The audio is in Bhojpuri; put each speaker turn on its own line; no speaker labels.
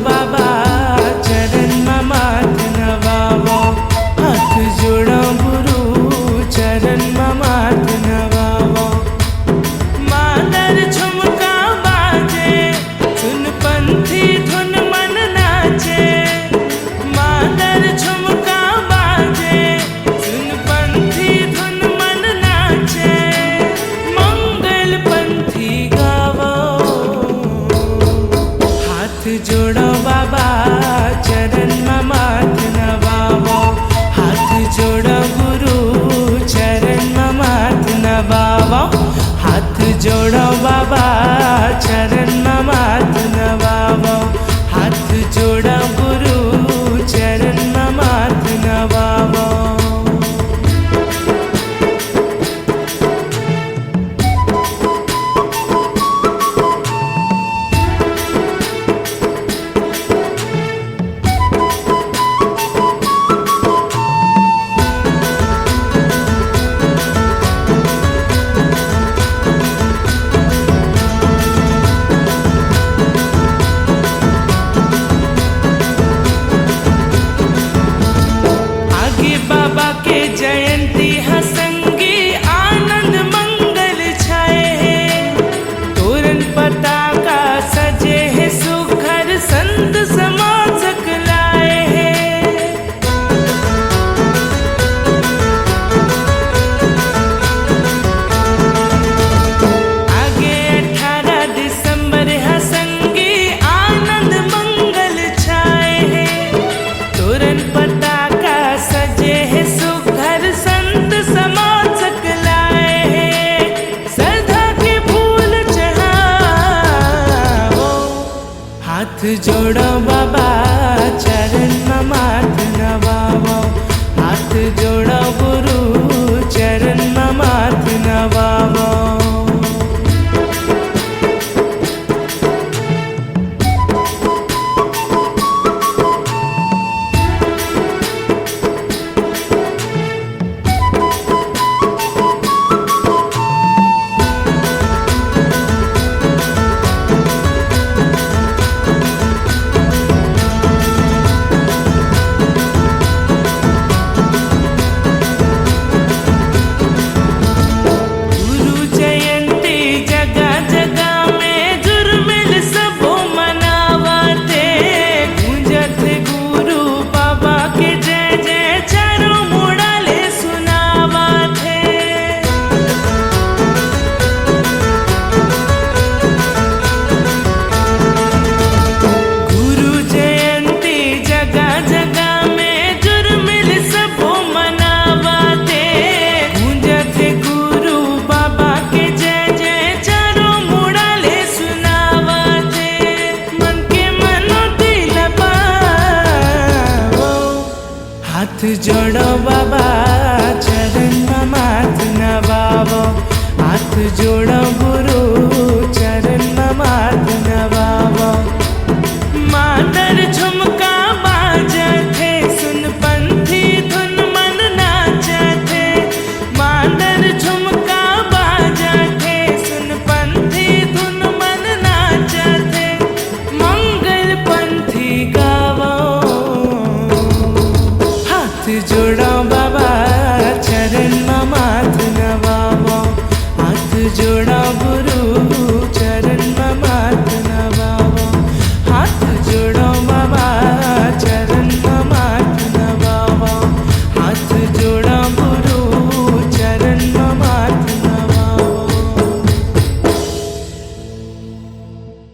बाबा चरण में माथ नवावो, हाथ जोड़ो गुरु चरण में माथ नवावो। मादर झुमका बाजे सुन पंथी धुन मन नाचे, मादर झुमका बाजे सुन पंथी धुन मन नाचे, मंगल पंथी गावो, हाथ जोड़ो बाबा चरण में माथ नवावो, हाथ जोड़ो गुरु चरण में माथ नवावो, हाथ जोड़ो बाबा चरण में माथ नवावो, हाथ जोड़ो गुरु चरण में माथ नवावो। बाबा के जयंती हसंगी आनंद मंगल छाए है, तोरण पताका सजे है सुघर संत समाजक लाए है। आगे 18 दिसंबर हसंगी आनंद मंगल छाए है, तोरण पताका सजे है सुघर संत समाजक लाए है। श्रद्धा के फूल चढ़ावो, हाथ जोड़ो बाबा चरण में माथ नवावो, हाथ जोड़ो गुरु चरण में माथ नवावो। हाथ जोड़ो बाबा चरण में माथ नवावो, हाथ जोड़ो गुरु